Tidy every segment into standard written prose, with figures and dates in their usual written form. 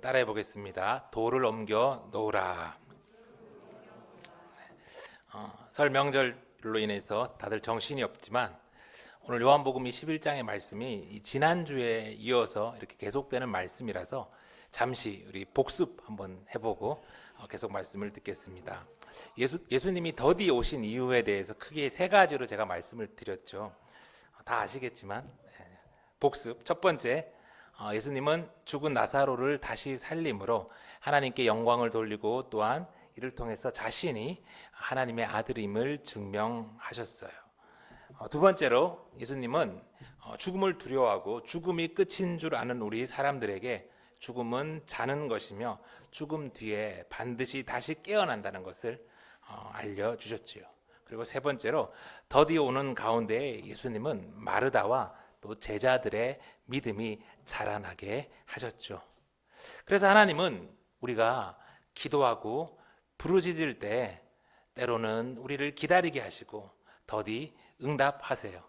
따라해 보겠습니다. 돌을 옮겨 놓으라. 설 명절로 인해서 다들 정신이 없지만 오늘 요한복음 11장의 말씀이 지난주에 이어서 이렇게 계속되는 말씀이라서 잠시 우리 복습 한번 해보고 계속 말씀을 듣겠습니다. 예수님이 더디 오신 이유에 대해서 크게 세 가지로 제가 말씀을 드렸죠. 다 아시겠지만 복습. 첫 번째, 예수님은 죽은 나사로를 다시 살림으로 하나님께 영광을 돌리고 또한 이를 통해서 자신이 하나님의 아들임을 증명하셨어요. 두 번째로 예수님은 죽음을 두려워하고 죽음이 끝인 줄 아는 우리 사람들에게 죽음은 자는 것이며 죽음 뒤에 반드시 다시 깨어난다는 것을 알려주셨지요. 그리고 세 번째로 더디 오는 가운데 예수님은 마르다와 또 제자들의 믿음이 자라나게 하셨죠. 그래서 하나님은 우리가 기도하고 부르짖을 때 때로는 우리를 기다리게 하시고 더디 응답하세요.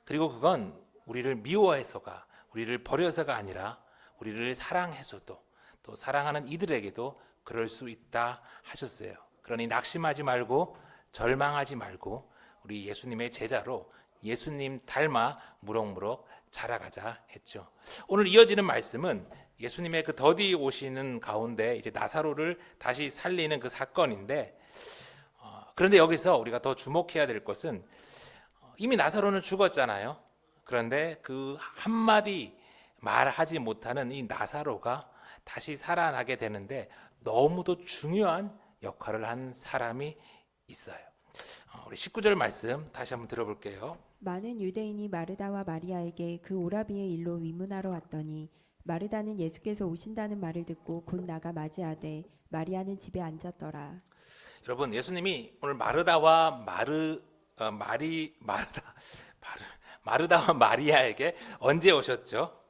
그리고 그건 우리를 미워해서가, 우리를 버려서가 아니라 우리를 사랑해서도 또 사랑하는 이들에게도 그럴 수 있다 하셨어요. 그러니 낙심하지 말고 절망하지 말고 우리 예수님의 제자로 예수님 닮아 무럭무럭 자라가자 했죠. 오늘 이어지는 말씀은 예수님의 그 더디 오시는 가운데 이제 나사로를 다시 살리는 그 사건인데, 그런데 여기서 우리가 더 주목해야 될 것은 이미 나사로는 죽었잖아요. 그런데 그 한마디 말하지 못하는 이 나사로가 다시 살아나게 되는데 너무도 중요한 역할을 한 사람이 있어요. 우리 19절 말씀 다시 한번 들어볼게요. 많은 유대인이 마르다와 마리아에게 그 오라비의 일로 위문하러 왔더니 마르다는 예수께서 오신다는 말을 듣고 곧 나가 맞이하되 마리아는 집에 앉았더라. 여러분, 예수님이 오늘 마르다와 마르다와 마리아에게 언제 오셨죠?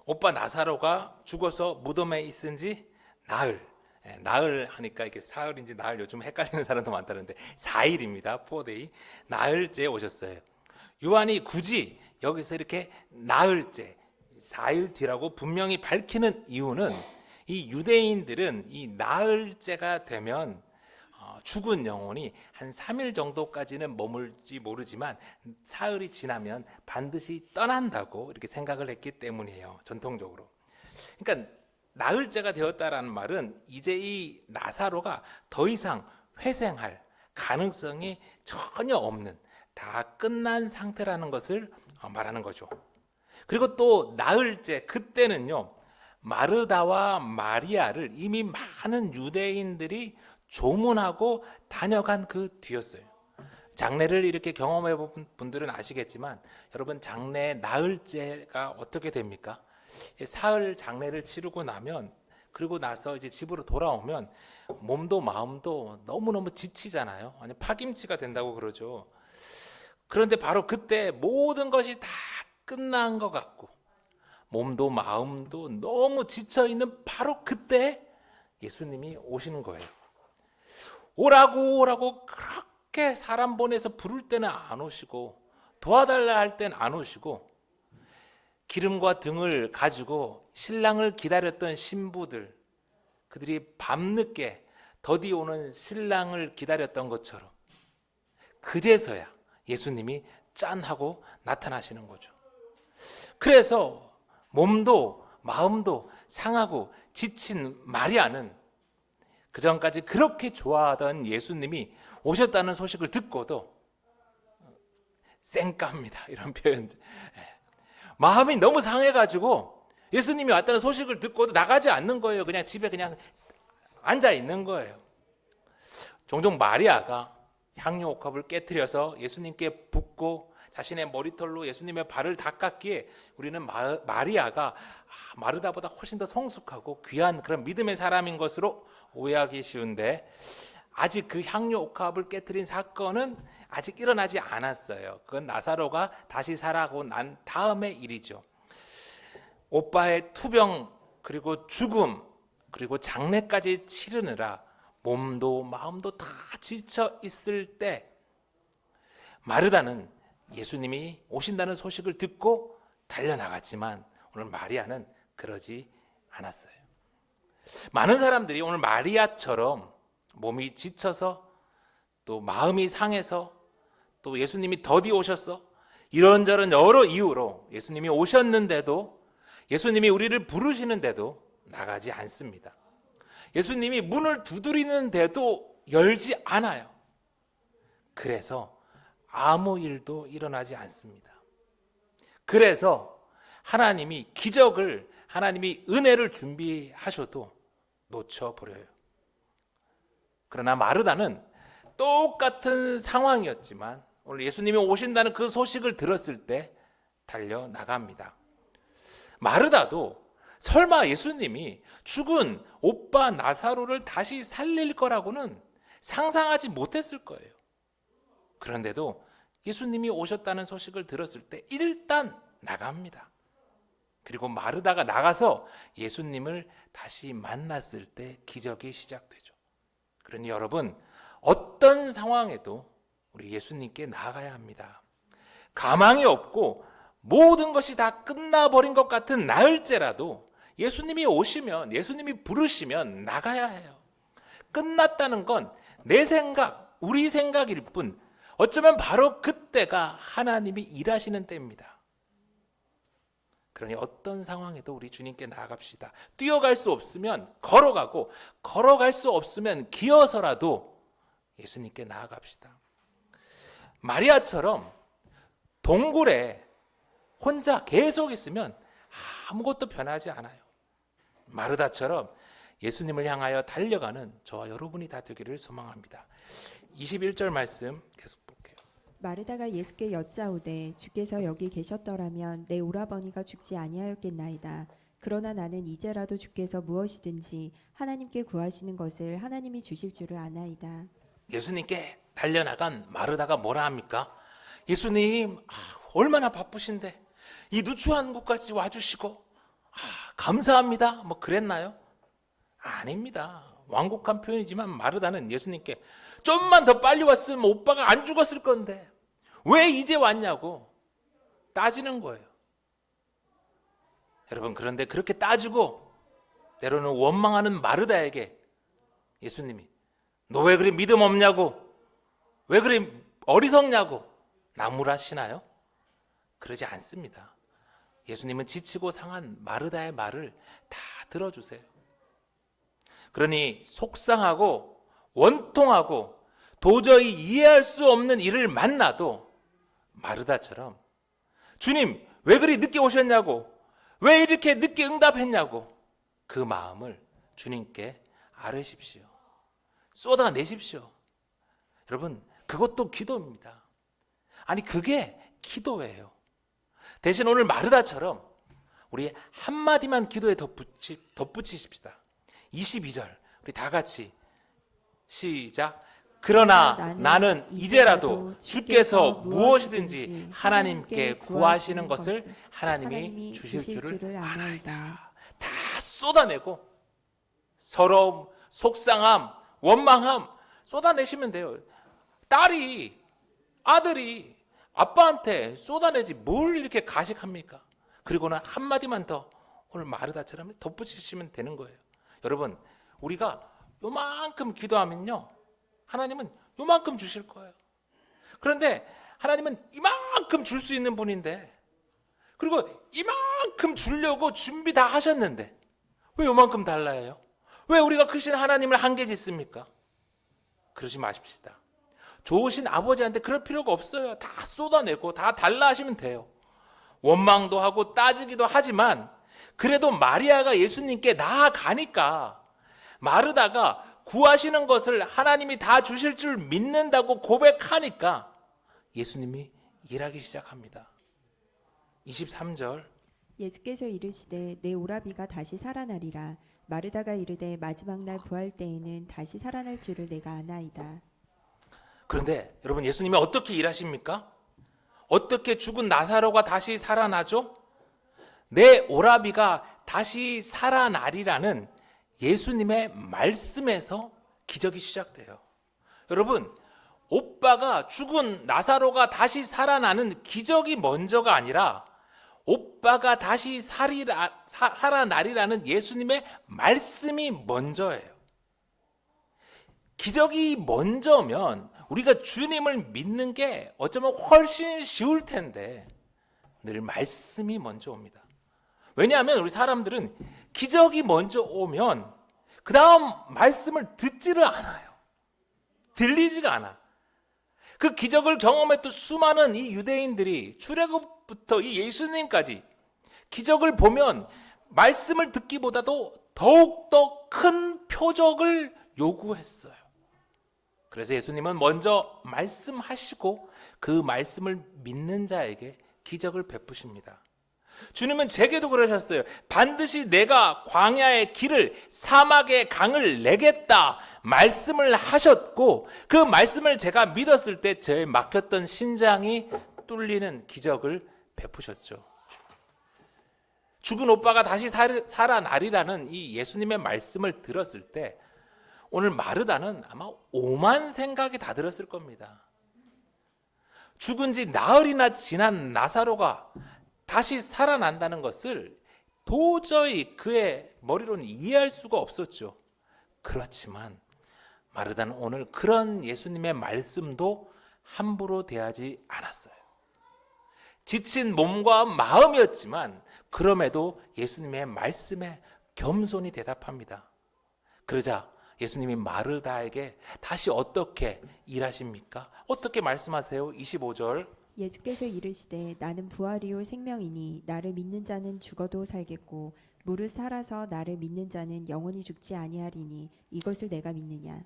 오빠 나사로가 죽어서 무덤에 있은 지 나흘 하니까 이게 사흘인지 나흘 요즘 헷갈리는 사람도 많다는데 4일입니다. 4데이. 나흘째 오셨어요. 요한이 굳이 여기서 이렇게 나흘째 4일 뒤라고 분명히 밝히는 이유는 이 유대인들은 이 나흘째가 되면 죽은 영혼이 한 3일 정도까지는 머물지 모르지만 사흘이 지나면 반드시 떠난다고 이렇게 생각을 했기 때문이에요. 전통적으로. 그러니까 나흘째가 되었다라는 말은 이제 이 나사로가 더 이상 회생할 가능성이 전혀 없는, 다 끝난 상태라는 것을 말하는 거죠. 그리고 또 나흘째, 그때는요 마르다와 마리아를 이미 많은 유대인들이 조문하고 다녀간 그 뒤였어요. 장례를 이렇게 경험해 본 분들은 아시겠지만 여러분, 장례 나흘째가 어떻게 됩니까? 사흘 장례를 치르고 나면, 그리고 나서 이제 집으로 돌아오면 몸도 마음도 너무너무 지치잖아요. 아니, 파김치가 된다고 그러죠. 그런데 바로 그때 모든 것이 다 끝난 것 같고 몸도 마음도 너무 지쳐있는 바로 그때 예수님이 오시는 거예요. 오라고 그렇게 사람 보내서 부를 때는 안 오시고 도와달라 할 땐 안 오시고 기름과 등을 가지고 신랑을 기다렸던 신부들, 그들이 밤늦게 더디 오는 신랑을 기다렸던 것처럼 그제서야 예수님이 짠 하고 나타나시는 거죠. 그래서 몸도 마음도 상하고 지친 마리아는 그전까지 그렇게 좋아하던 예수님이 오셨다는 소식을 듣고도 쌩깝니다. 이런 표현. 마음이 너무 상해가지고 예수님이 왔다는 소식을 듣고도 나가지 않는 거예요. 그냥 집에 그냥 앉아 있는 거예요. 종종 마리아가 향유 옥합을 깨트려서 예수님께 붓고 자신의 머리털로 예수님의 발을 닦았기에 우리는 마리아가 마르다보다 훨씬 더 성숙하고 귀한 그런 믿음의 사람인 것으로 오해하기 쉬운데, 아직 그 향유 옥합을 깨트린 사건은 아직 일어나지 않았어요. 그건 나사로가 다시 살아고 난 다음의 일이죠. 오빠의 투병, 그리고 죽음, 그리고 장례까지 치르느라 몸도 마음도 다 지쳐 있을 때 마르다는 예수님이 오신다는 소식을 듣고 달려나갔지만 오늘 마리아는 그러지 않았어요. 많은 사람들이 오늘 마리아처럼 몸이 지쳐서 또 마음이 상해서 또 예수님이 더디 오셨어 이런저런 여러 이유로 예수님이 오셨는데도 예수님이 우리를 부르시는데도 나가지 않습니다. 예수님이 문을 두드리는데도 열지 않아요. 그래서 아무 일도 일어나지 않습니다. 그래서 하나님이 기적을, 하나님이 은혜를 준비하셔도 놓쳐버려요. 그러나 마르다는 똑같은 상황이었지만 오늘 예수님이 오신다는 그 소식을 들었을 때 달려나갑니다. 마르다도 설마 예수님이 죽은 오빠 나사로를 다시 살릴 거라고는 상상하지 못했을 거예요. 그런데도 예수님이 오셨다는 소식을 들었을 때 일단 나갑니다. 그리고 마르다가 나가서 예수님을 다시 만났을 때 기적이 시작되죠. 그러니 여러분, 어떤 상황에도 우리 예수님께 나아가야 합니다. 가망이 없고 모든 것이 다 끝나버린 것 같은 나흘째라도 예수님이 오시면, 예수님이 부르시면 나가야 해요. 끝났다는 건 내 생각, 우리 생각일 뿐 어쩌면 바로 그때가 하나님이 일하시는 때입니다. 그러니 어떤 상황에도 우리 주님께 나아갑시다. 뛰어갈 수 없으면 걸어가고, 걸어갈 수 없으면 기어서라도 예수님께 나아갑시다. 마리아처럼 동굴에 혼자 계속 있으면 아무것도 변하지 않아요. 마르다처럼 예수님을 향하여 달려가는 저와 여러분이 다 되기를 소망합니다. 21절 말씀 계속 볼게요. 마르다가 예수께 여짜오되 주께서 여기 계셨더라면 내 오라버니가 죽지 아니하였겠나이다. 그러나 나는 이제라도 주께서 무엇이든지 하나님께 구하시는 것을 하나님이 주실 줄을 아나이다. 예수님께 달려나간 마르다가 뭐라 합니까? 예수님, 얼마나 바쁘신데 이 누추한 곳까지 와주시고 감사합니다. 뭐 그랬나요? 아닙니다. 완곡한 표현이지만 마르다는 예수님께 좀만 더 빨리 왔으면 오빠가 안 죽었을 건데 왜 이제 왔냐고 따지는 거예요. 여러분, 그런데 그렇게 따지고 때로는 원망하는 마르다에게 예수님이 너 왜 그리 믿음 없냐고, 왜 그리 어리석냐고 나무라시나요? 그러지 않습니다. 예수님은 지치고 상한 마르다의 말을 다 들어주세요. 그러니 속상하고 원통하고 도저히 이해할 수 없는 일을 만나도 마르다처럼 주님 왜 그리 늦게 오셨냐고, 왜 이렇게 늦게 응답했냐고 그 마음을 주님께 아뢰십시오. 쏟아내십시오. 여러분, 그것도 기도입니다. 아니, 그게 기도예요. 대신 오늘 마르다처럼 우리 한마디만 기도에 덧붙이십시다. 22절 우리 다 같이 시작. 그러나 나는 이제라도 주께서 무엇이든지 하나님께 구하시는 것을 하나님이 주실 줄을 아나이다. 다 쏟아내고 서러움, 속상함, 원망함 쏟아내시면 돼요. 딸이, 아들이 아빠한테 쏟아내지 뭘 이렇게 가식합니까? 그리고는 한마디만 더 오늘 마르다처럼 덧붙이시면 되는 거예요. 여러분, 우리가 요만큼 기도하면요 하나님은 요만큼 주실 거예요. 그런데 하나님은 이만큼 줄 수 있는 분인데, 그리고 이만큼 주려고 준비 다 하셨는데 왜 요만큼 달라 해요? 왜 우리가 크신 하나님을 한계 짓습니까? 그러지 마십시다. 좋으신 아버지한테 그럴 필요가 없어요. 다 쏟아내고 다 달라 하시면 돼요. 원망도 하고 따지기도 하지만 그래도 마리아가 예수님께 나아가니까, 마르다가 구하시는 것을 하나님이 다 주실 줄 믿는다고 고백하니까 예수님이 일하기 시작합니다. 23절 예수께서 이르시되 내 오라비가 다시 살아나리라. 마르다가 이르되 마지막 날 부활 때에는 다시 살아날 줄을 내가 아나이다. 그런데 여러분, 예수님이 어떻게 일하십니까? 어떻게 죽은 나사로가 다시 살아나죠? 내 오라비가 다시 살아나리라는 예수님의 말씀에서 기적이 시작돼요. 여러분, 오빠가 죽은 나사로가 다시 살아나는 기적이 먼저가 아니라 오빠가 다시 살아나리라는 예수님의 말씀이 먼저예요. 기적이 먼저면 우리가 주님을 믿는 게 어쩌면 훨씬 쉬울 텐데 늘 말씀이 먼저 옵니다. 왜냐하면 우리 사람들은 기적이 먼저 오면 그 다음 말씀을 듣지를 않아요. 들리지가 않아. 그 기적을 경험했던 수많은 이 유대인들이 출애굽부터 이 예수님까지 기적을 보면 말씀을 듣기보다도 더욱더 큰 표적을 요구했어요. 그래서 예수님은 먼저 말씀하시고 그 말씀을 믿는 자에게 기적을 베푸십니다. 주님은 제게도 그러셨어요. 반드시 내가 광야의 길을 사막의 강을 내겠다 말씀을 하셨고 그 말씀을 제가 믿었을 때 저의 막혔던 신장이 뚫리는 기적을 베푸셨죠. 죽은 오빠가 다시 살아나리라는 이 예수님의 말씀을 들었을 때 오늘 마르다는 아마 오만 생각이 다 들었을 겁니다. 죽은 지 나흘이나 지난 나사로가 다시 살아난다는 것을 도저히 그의 머리로는 이해할 수가 없었죠. 그렇지만 마르다는 오늘 그런 예수님의 말씀도 함부로 대하지 않았어요. 지친 몸과 마음이었지만 그럼에도 예수님의 말씀에 겸손히 대답합니다. 그러자 예수님이 마르다에게 다시 어떻게 일하십니까? 어떻게 말씀하세요? 25절. 예수께서 이르시되 나는 부활이요 생명이니 나를 믿는 자는 죽어도 살겠고 무릇 살아서 나를 믿는 자는 영원히 죽지 아니하리니 이것을 내가 믿느냐.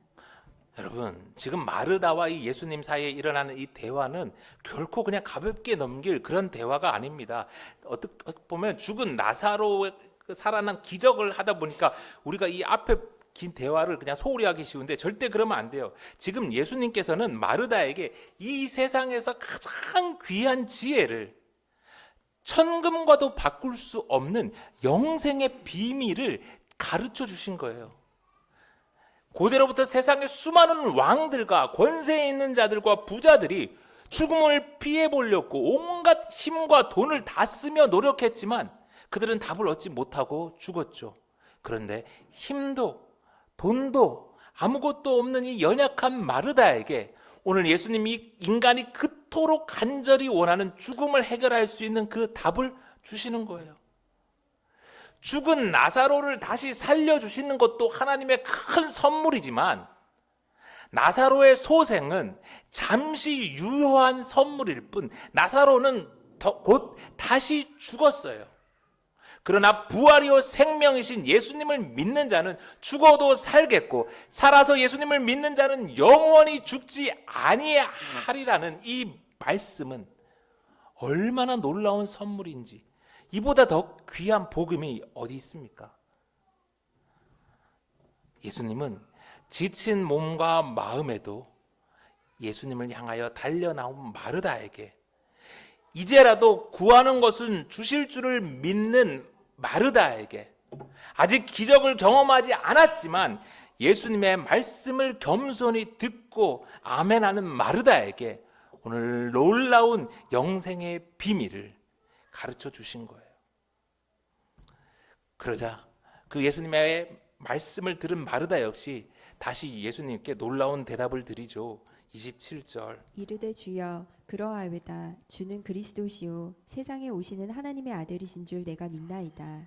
여러분, 지금 마르다와 이 예수님 사이에 일어나는 이 대화는 결코 그냥 가볍게 넘길 그런 대화가 아닙니다. 어떻게 보면 죽은 나사로의 살아난 기적을 하다 보니까 우리가 이 앞에 긴 대화를 그냥 소홀히 하기 쉬운데 절대 그러면 안 돼요. 지금 예수님께서는 마르다에게 이 세상에서 가장 귀한 지혜를 천금과도 바꿀 수 없는 영생의 비밀을 가르쳐 주신 거예요. 고대로부터 세상의 수많은 왕들과 권세 있는 자들과 부자들이 죽음을 피해 보려고 온갖 힘과 돈을 다 쓰며 노력했지만 그들은 답을 얻지 못하고 죽었죠. 그런데 힘도 돈도 아무것도 없는 이 연약한 마르다에게 오늘 예수님이 인간이 그토록 간절히 원하는 죽음을 해결할 수 있는 그 답을 주시는 거예요. 죽은 나사로를 다시 살려주시는 것도 하나님의 큰 선물이지만 나사로의 소생은 잠시 유효한 선물일 뿐 나사로는 곧 다시 죽었어요. 그러나 부활이요 생명이신 예수님을 믿는 자는 죽어도 살겠고 살아서 예수님을 믿는 자는 영원히 죽지 아니하리라는 이 말씀은 얼마나 놀라운 선물인지 이보다 더 귀한 복음이 어디 있습니까? 예수님은 지친 몸과 마음에도 예수님을 향하여 달려나온 마르다에게 이제라도 구하는 것은 주실 줄을 믿는 마르다에게 아직 기적을 경험하지 않았지만 예수님의 말씀을 겸손히 듣고 아멘하는 마르다에게 오늘 놀라운 영생의 비밀을 가르쳐 주신 거예요. 그러자 그 예수님의 말씀을 들은 마르다 역시 다시 예수님께 놀라운 대답을 드리죠. 27절. 이르되 주여 그러하외다 주는 그리스도시요 세상에 오시는 하나님의 아들이신 줄 내가 믿나이다.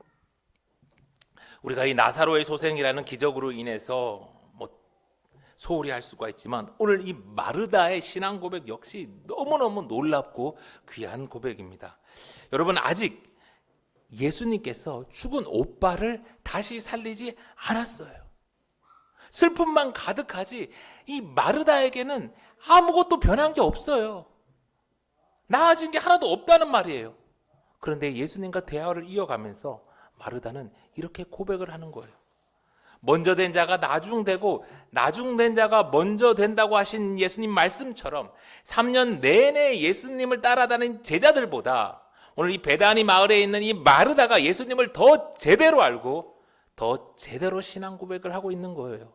우리가 이 나사로의 소생이라는 기적으로 인해서 소홀히 할 수가 있지만 오늘 이 마르다의 신앙 고백 역시 너무너무 놀랍고 귀한 고백입니다. 여러분 아직 예수님께서 죽은 오빠를 다시 살리지 않았어요. 슬픔만 가득하지 이 마르다에게는 아무것도 변한 게 없어요. 나아진 게 하나도 없다는 말이에요. 그런데 예수님과 대화를 이어가면서 마르다는 이렇게 고백을 하는 거예요. 먼저 된 자가 나중되고 나중된 자가 먼저 된다고 하신 예수님 말씀처럼 3년 내내 예수님을 따라다닌 제자들보다 오늘 이 베다니 마을에 있는 이 마르다가 예수님을 더 제대로 알고 더 제대로 신앙 고백을 하고 있는 거예요.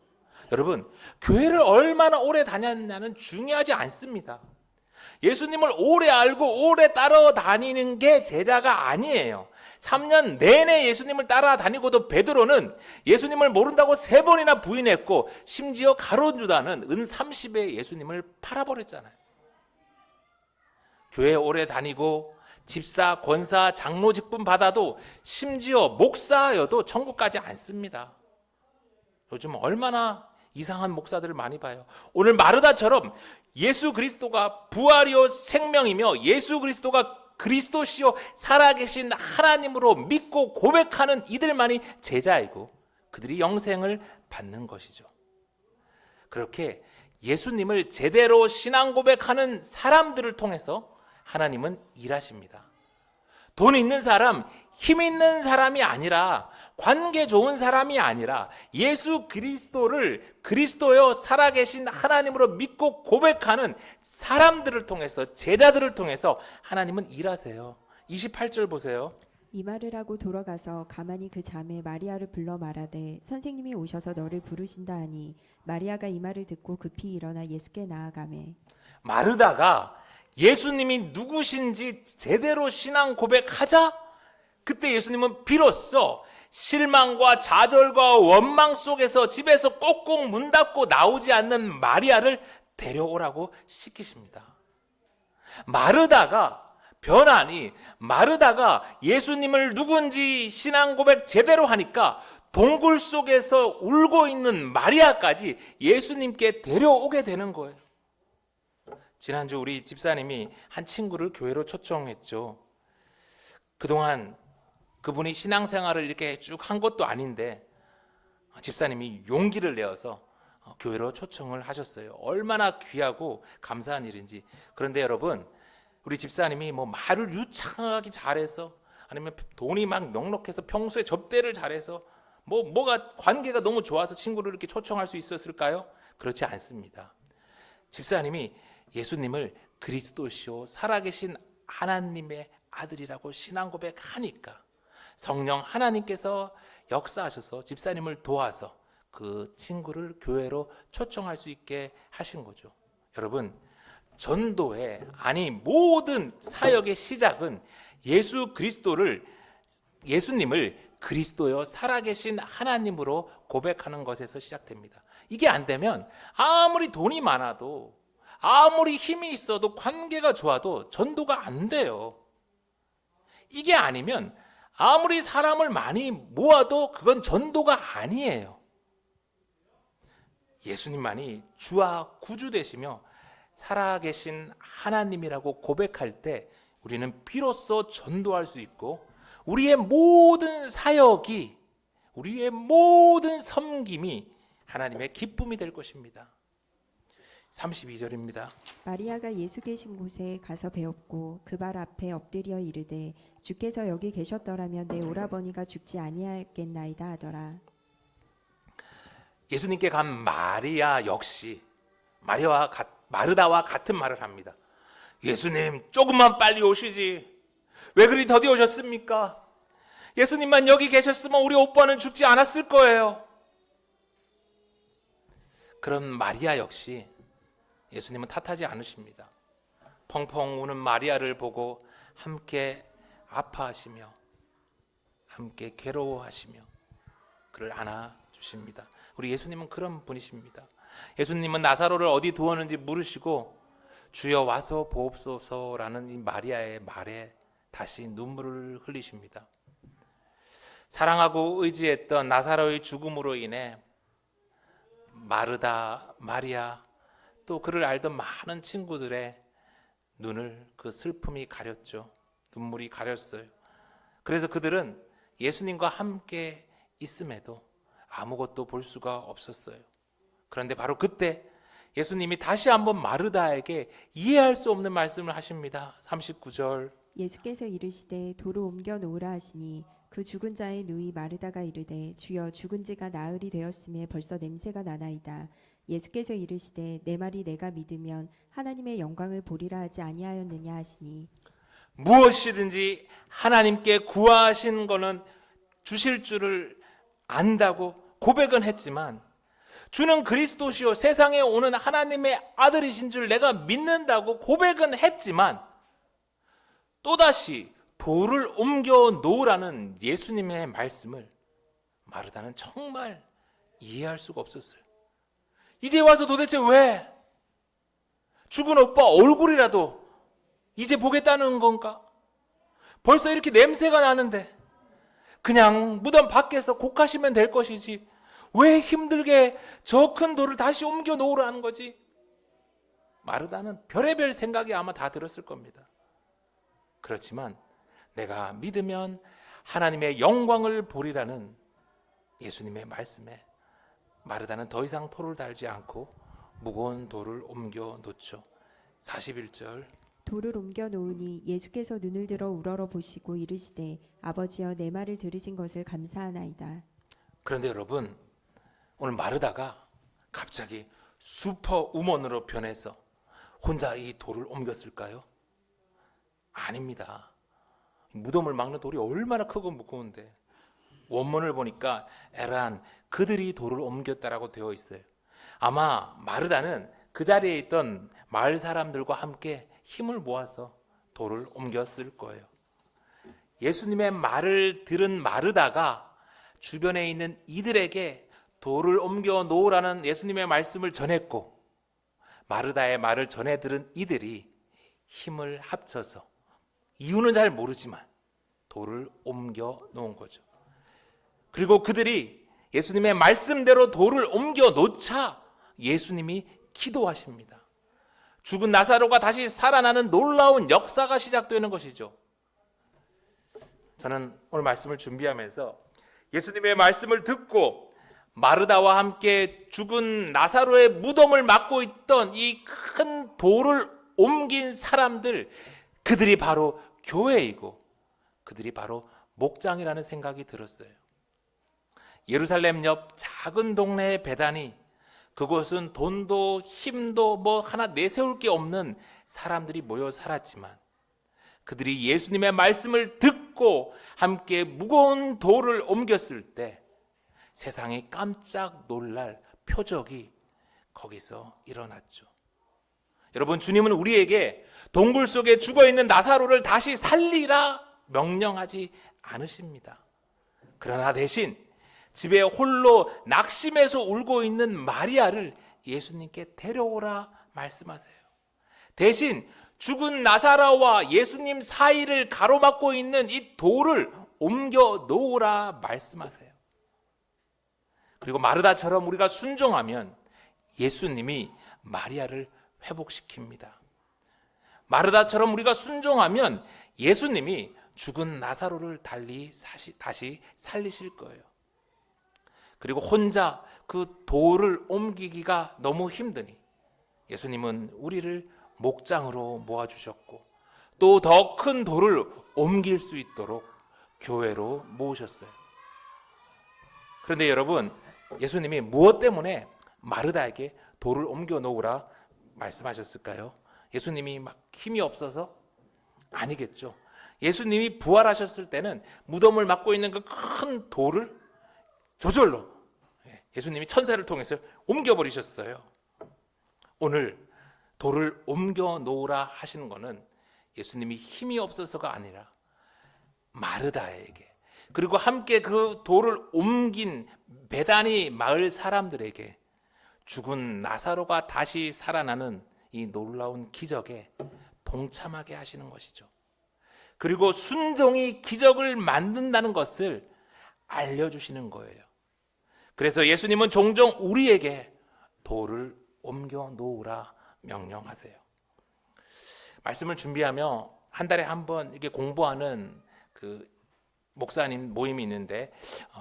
여러분, 교회를 얼마나 오래 다녔냐는 중요하지 않습니다. 예수님을 오래 알고 오래 따라다니는 게 제자가 아니에요. 3년 내내 예수님을 따라다니고도 베드로는 예수님을 모른다고 3번이나 부인했고 심지어 가룟 유다는 은 30에 예수님을 팔아버렸잖아요. 교회 오래 다니고 집사, 권사, 장로 직분 받아도 심지어 목사여도 천국 가지 않습니다. 요즘 얼마나 이상한 목사들을 많이 봐요. 오늘 마르다처럼 예수 그리스도가 부활이요 생명이며 예수 그리스도가 그리스도시요 살아계신 하나님으로 믿고 고백하는 이들만이 제자이고 그들이 영생을 받는 것이죠. 그렇게 예수님을 제대로 신앙 고백하는 사람들을 통해서 하나님은 일하십니다. 돈 있는 사람, 힘 있는 사람이 아니라 관계 좋은 사람이 아니라 예수 그리스도를 그리스도여 살아계신 하나님으로 믿고 고백하는 사람들을 통해서 제자들을 통해서 하나님은 일하세요. 28절 보세요. 이 말을 하고 돌아가서 가만히 그 자매 마리아를 불러 말하되 선생님이 오셔서 너를 부르신다 하니 마리아가 이 말을 듣고 급히 일어나 예수께 나아가매. 마르다가 예수님이 누구신지 제대로 신앙 고백하자 그때 예수님은 비로소 실망과 좌절과 원망 속에서 집에서 꼭꼭 문 닫고 나오지 않는 마리아를 데려오라고 시키십니다. 마르다가 변하니 마르다가 예수님을 누군지 신앙 고백 제대로 하니까 동굴 속에서 울고 있는 마리아까지 예수님께 데려오게 되는 거예요. 지난주 우리 집사님이 한 친구를 교회로 초청했죠. 그동안 그분이 신앙생활을 이렇게 쭉 한 것도 아닌데 집사님이 용기를 내어서 교회로 초청을 하셨어요. 얼마나 귀하고 감사한 일인지. 그런데 여러분, 우리 집사님이 뭐 말을 유창하게 잘해서 아니면 돈이 막 넉넉해서 평소에 접대를 잘해서 뭐가 관계가 너무 좋아서 친구를 이렇게 초청할 수 있었을까요? 그렇지 않습니다. 집사님이 예수님을 그리스도시요 살아계신 하나님의 아들이라고 신앙 고백하니까 성령 하나님께서 역사하셔서 집사님을 도와서 그 친구를 교회로 초청할 수 있게 하신 거죠. 여러분, 전도의 모든 사역의 시작은 예수님을 그리스도여 살아계신 하나님으로 고백하는 것에서 시작됩니다. 이게 안 되면 아무리 돈이 많아도 아무리 힘이 있어도 관계가 좋아도 전도가 안 돼요. 이게 아니면 아무리 사람을 많이 모아도 그건 전도가 아니에요. 예수님만이 주와 구주 되시며 살아계신 하나님이라고 고백할 때 우리는 비로소 전도할 수 있고 우리의 모든 사역이 우리의 모든 섬김이 하나님의 기쁨이 될 것입니다. 32절입니다. 마리아가 예수 계신 곳에 가서 배웠고 그 발 앞에 엎드려 이르되 주께서 여기 계셨더라면 내 오라버니가 죽지 아니하였겠나이다 하더라. 예수님께 간 마리아 역시 마르다와 같은 말을 합니다. 예수님, 조금만 빨리 오시지. 왜 그리 더디 오셨습니까? 예수님만 여기 계셨으면 우리 오빠는 죽지 않았을 거예요. 그런 마리아 역시 예수님은 탓하지 않으십니다. 펑펑 우는 마리아를 보고 함께 아파하시며 함께 괴로워하시며 그를 안아주십니다. 우리 예수님은 그런 분이십니다. 예수님은 나사로를 어디 두었는지 물으시고 주여 와서 보옵소서라는 이 마리아의 말에 다시 눈물을 흘리십니다. 사랑하고 의지했던 나사로의 죽음으로 인해 마르다, 마리아 또 그를 알던 많은 친구들의 눈을 그 슬픔이 가렸죠. 눈물이 가렸어요. 그래서 그들은 예수님과 함께 있음에도 아무것도 볼 수가 없었어요. 그런데 바로 그때 예수님이 다시 한번 마르다에게 이해할 수 없는 말씀을 하십니다. 39절. 예수께서 이르시되 돌을 옮겨 놓으라 하시니 그 죽은 자의 누이 마르다가 이르되 주여 죽은 지가 나흘이 되었음에 벌써 냄새가 나나이다. 예수께서 이르시되 내 말이 내가 믿으면 하나님의 영광을 보리라 하지 아니하였느냐 하시니 무엇이든지 하나님께 구하신 거는 주실 줄을 안다고 고백은 했지만 주는 그리스도시요 세상에 오는 하나님의 아들이신 줄 내가 믿는다고 고백은 했지만 또다시 돌을 옮겨 놓으라는 예수님의 말씀을 마르다는 정말 이해할 수가 없었어요. 이제 와서 도대체 왜 죽은 오빠 얼굴이라도 이제 보겠다는 건가? 벌써 이렇게 냄새가 나는데 그냥 무덤 밖에서 곡하시면 될 것이지 왜 힘들게 저 큰 돌을 다시 옮겨 놓으라는 거지? 마르다는 별의별 생각이 아마 다 들었을 겁니다. 그렇지만 내가 믿으면 하나님의 영광을 보리라는 예수님의 말씀에 마르다는 더 이상 토를 달지 않고 무거운 돌을 옮겨 놓죠. 41절 돌을 옮겨 놓으니 예수께서 눈을 들어 우러러 보시고 이르시되 아버지여 내 말을 들으신 것을 감사하나이다. 그런데 여러분 오늘 마르다가 갑자기 슈퍼우먼으로 변해서 혼자 이 돌을 옮겼을까요? 아닙니다. 무덤을 막는 돌이 얼마나 크고 무거운데 원문을 보니까 에란 그들이 돌을 옮겼다라고 되어 있어요. 아마 마르다는 그 자리에 있던 마을 사람들과 함께 힘을 모아서 돌을 옮겼을 거예요. 예수님의 말을 들은 마르다가 주변에 있는 이들에게 돌을 옮겨 놓으라는 예수님의 말씀을 전했고 마르다의 말을 전해 들은 이들이 힘을 합쳐서 이유는 잘 모르지만 돌을 옮겨 놓은 거죠. 그리고 그들이 예수님의 말씀대로 돌을 옮겨 놓자 예수님이 기도하십니다. 죽은 나사로가 다시 살아나는 놀라운 역사가 시작되는 것이죠. 저는 오늘 말씀을 준비하면서 예수님의 말씀을 듣고 마르다와 함께 죽은 나사로의 무덤을 막고 있던 이 큰 돌을 옮긴 사람들, 그들이 바로 교회이고 그들이 바로 목장이라는 생각이 들었어요. 예루살렘 옆 작은 동네의 베다니, 그곳은 돈도 힘도 뭐 하나 내세울 게 없는 사람들이 모여 살았지만 그들이 예수님의 말씀을 듣고 함께 무거운 돌을 옮겼을 때 세상이 깜짝 놀랄 표적이 거기서 일어났죠. 여러분, 주님은 우리에게 동굴 속에 죽어있는 나사로를 다시 살리라 명령하지 않으십니다. 그러나 대신 집에 홀로 낙심해서 울고 있는 마리아를 예수님께 데려오라 말씀하세요. 대신 죽은 나사로와 예수님 사이를 가로막고 있는 이 돌을 옮겨 놓으라 말씀하세요. 그리고 마르다처럼 우리가 순종하면 예수님이 마리아를 회복시킵니다. 마르다처럼 우리가 순종하면 예수님이 죽은 나사로를 다시 살리실 거예요. 그리고 혼자 그 돌을 옮기기가 너무 힘드니 예수님은 우리를 목장으로 모아주셨고 또 더 큰 돌을 옮길 수 있도록 교회로 모으셨어요. 그런데 여러분, 예수님이 무엇 때문에 마르다에게 돌을 옮겨 놓으라 말씀하셨을까요? 예수님이 막 힘이 없어서? 아니겠죠. 예수님이 부활하셨을 때는 무덤을 막고 있는 그 큰 돌을 저절로 예수님이 천사를 통해서 옮겨버리셨어요. 오늘 돌을 옮겨 놓으라 하시는 것은 예수님이 힘이 없어서가 아니라 마르다에게, 그리고 함께 그 돌을 옮긴 베다니 마을 사람들에게 죽은 나사로가 다시 살아나는 이 놀라운 기적에 동참하게 하시는 것이죠. 그리고 순종이 기적을 만든다는 것을 알려주시는 거예요. 그래서 예수님은 종종 우리에게 돌을 옮겨 놓으라 명령하세요. 말씀을 준비하며 한 달에 한 번 이렇게 공부하는 그 목사님 모임이 있는데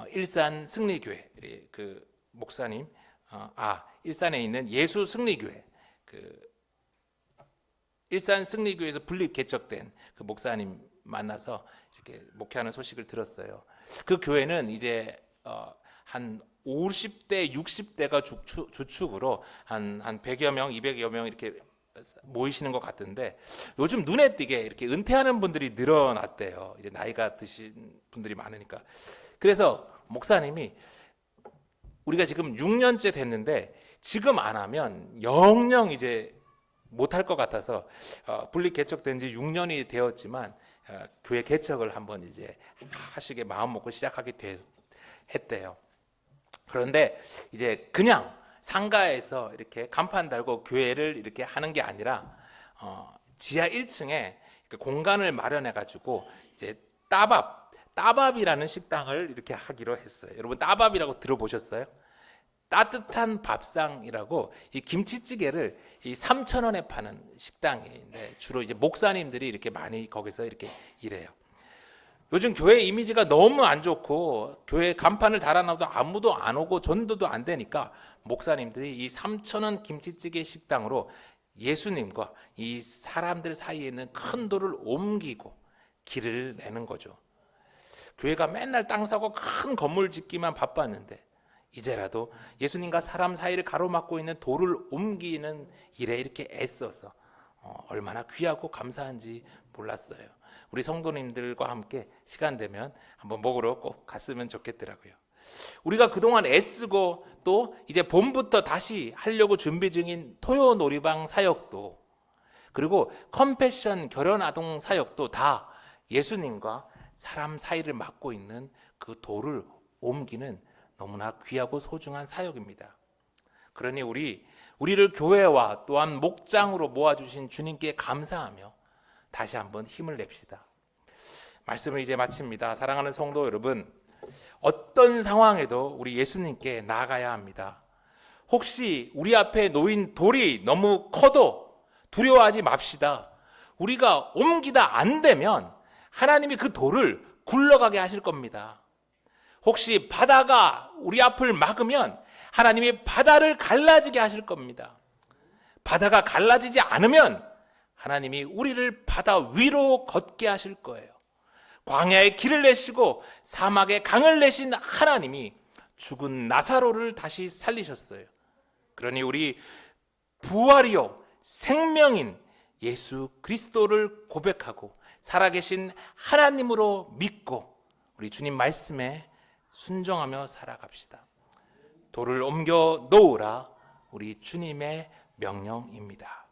일산 승리교회 그 목사님 일산에 있는 예수 승리교회 그 일산 승리교회에서 분립 개척된 그 목사님 만나서 이렇게 목회하는 소식을 들었어요. 그 교회는 이제 한 50대, 60대가 주축으로 한 100여 명, 200여 명 이렇게 모이시는 것 같은데 요즘 눈에 띄게 이렇게 은퇴하는 분들이 늘어났대요. 이제 나이가 드신 분들이 많으니까. 그래서 목사님이 우리가 지금 6년째 됐는데 지금 안 하면 영영 이제 못할 것 같아서 분리 개척된 지 6년이 되었지만 교회 개척을 한번 이제 하시게 마음 먹고 시작하게 했대요. 그런데 이제 그냥 상가에서 이렇게 간판 달고 교회를 이렇게 하는 게 아니라 지하 1층에 공간을 마련해 가지고 이제 따밥이라는 식당을 이렇게 하기로 했어요. 여러분 따밥이라고 들어보셨어요? 따뜻한 밥상이라고 이 김치찌개를 이 3,000원에 파는 식당인데 주로 이제 목사님들이 이렇게 많이 거기서 이렇게 일해요. 요즘 교회 이미지가 너무 안 좋고 교회 간판을 달아놔도 아무도 안 오고 전도도 안 되니까 목사님들이 이 3,000원 김치찌개 식당으로 예수님과 이 사람들 사이에 있는 큰 돌을 옮기고 길을 내는 거죠. 교회가 맨날 땅 사고 큰 건물 짓기만 바빴는데 이제라도 예수님과 사람 사이를 가로막고 있는 돌을 옮기는 일에 이렇게 애써서 얼마나 귀하고 감사한지 몰랐어요. 우리 성도님들과 함께 시간 되면 한번 먹으러 꼭 갔으면 좋겠더라고요. 우리가 그동안 애쓰고 또 이제 봄부터 다시 하려고 준비 중인 토요 놀이방 사역도 그리고 컴패션 결혼 아동 사역도 다 예수님과 사람 사이를 막고 있는 그 돌을 옮기는 너무나 귀하고 소중한 사역입니다. 그러니 우리를 교회와 또한 목장으로 모아주신 주님께 감사하며 다시 한번 힘을 냅시다. 말씀을 이제 마칩니다. 사랑하는 성도 여러분, 어떤 상황에도 우리 예수님께 나아가야 합니다. 혹시 우리 앞에 놓인 돌이 너무 커도 두려워하지 맙시다. 우리가 옮기다 안 되면 하나님이 그 돌을 굴러가게 하실 겁니다. 혹시 바다가 우리 앞을 막으면 하나님이 바다를 갈라지게 하실 겁니다. 바다가 갈라지지 않으면 하나님이 우리를 바다 위로 걷게 하실 거예요. 광야에 길을 내시고 사막에 강을 내신 하나님이 죽은 나사로를 다시 살리셨어요. 그러니 우리 부활이요 생명인 예수 그리스도를 고백하고 살아계신 하나님으로 믿고 우리 주님 말씀에 순종하며 살아갑시다. 돌을 옮겨 놓으라 우리 주님의 명령입니다.